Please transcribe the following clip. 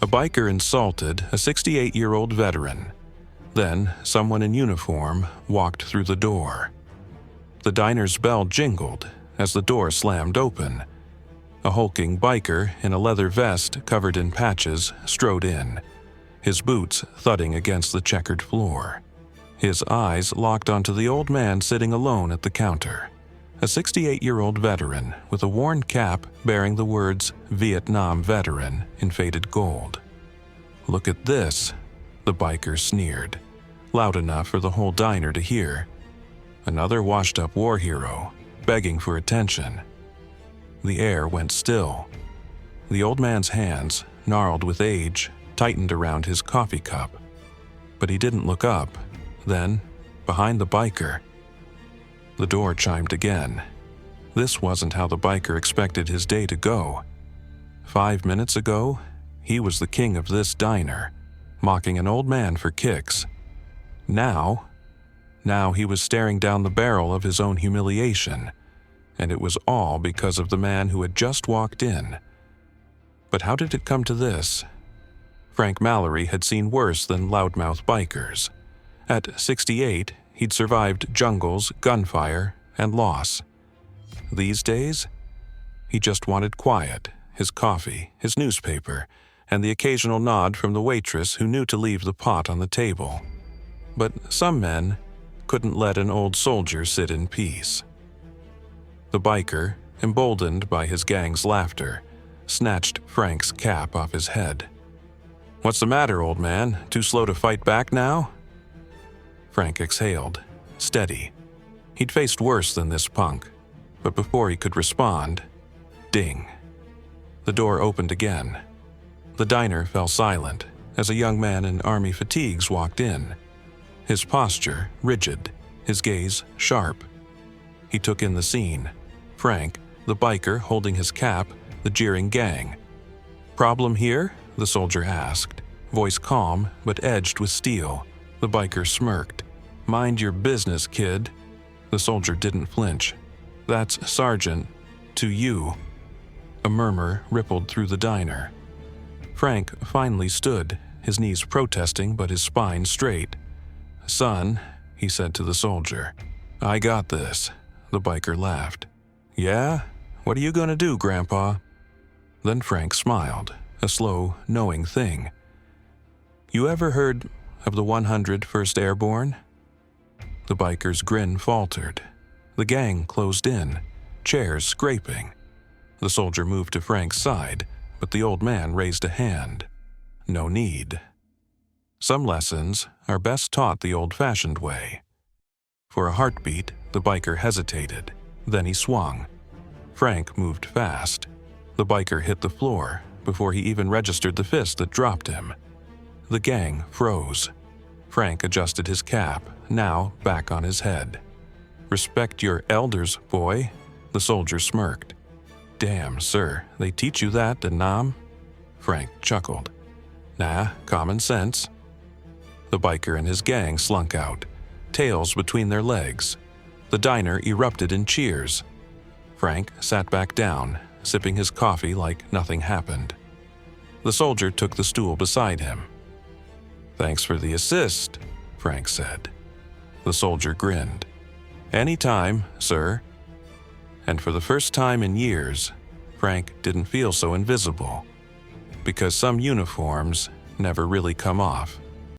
A biker insulted a 68-year-old veteran. Then, someone in uniform walked through the door. The diner's bell jingled as the door slammed open. A hulking biker in a leather vest covered in patches strode in, his boots thudding against the checkered floor. His eyes locked onto the old man sitting alone at the counter, a 68-year-old veteran with a worn cap bearing the words Vietnam Veteran in faded gold. "Look at this," the biker sneered, loud enough for the whole diner to hear. Another washed-up war hero, begging for attention. The air went still. The old man's hands, gnarled with age, tightened around his coffee cup. But he didn't look up. Then, behind the biker, the door chimed again. This wasn't how the biker expected his day to go. 5 minutes ago, he was the king of this diner, mocking an old man for kicks. Now he was staring down the barrel of his own humiliation, and it was all because of the man who had just walked in. But how did it come to this? Frank Mallory had seen worse than loudmouth bikers. At 68, he'd survived jungles, gunfire, and loss. These days, he just wanted quiet, his coffee, his newspaper, and the occasional nod from the waitress who knew to leave the pot on the table. But some men couldn't let an old soldier sit in peace. The biker, emboldened by his gang's laughter, snatched Frank's cap off his head. "What's the matter, old man? Too slow to fight back now?" Frank exhaled, steady. He'd faced worse than this punk, but before he could respond, ding. The door opened again. The diner fell silent as a young man in army fatigues walked in. His posture rigid, his gaze sharp. He took in the scene. Frank, the biker holding his cap, the jeering gang. "Problem here?" the soldier asked, voice calm but edged with steel. The biker smirked. "Mind your business, kid." The soldier didn't flinch. "That's Sergeant, to you." A murmur rippled through the diner. Frank finally stood, his knees protesting but his spine straight. "Son," he said to the soldier. "I got this." The biker laughed. "Yeah? What are you going to do, Grandpa?" Then Frank smiled, a slow, knowing thing. "You ever heard of the 101st Airborne?" The biker's grin faltered. The gang closed in, chairs scraping. The soldier moved to Frank's side, but the old man raised a hand. No need. Some lessons are best taught the old-fashioned way. For a heartbeat, the biker hesitated. Then he swung. Frank moved fast. The biker hit the floor before he even registered the fist that dropped him. The gang froze. Frank adjusted his cap, now back on his head. "Respect your elders, boy," the soldier smirked. "Damn, sir, they teach you that in Nam?" Frank chuckled. "Nah, common sense." The biker and his gang slunk out, tails between their legs. The diner erupted in cheers. Frank sat back down, sipping his coffee like nothing happened. The soldier took the stool beside him. "Thanks for the assist," Frank said. The soldier grinned. "Anytime, sir." And for the first time in years, Frank didn't feel so invisible, because some uniforms never really come off.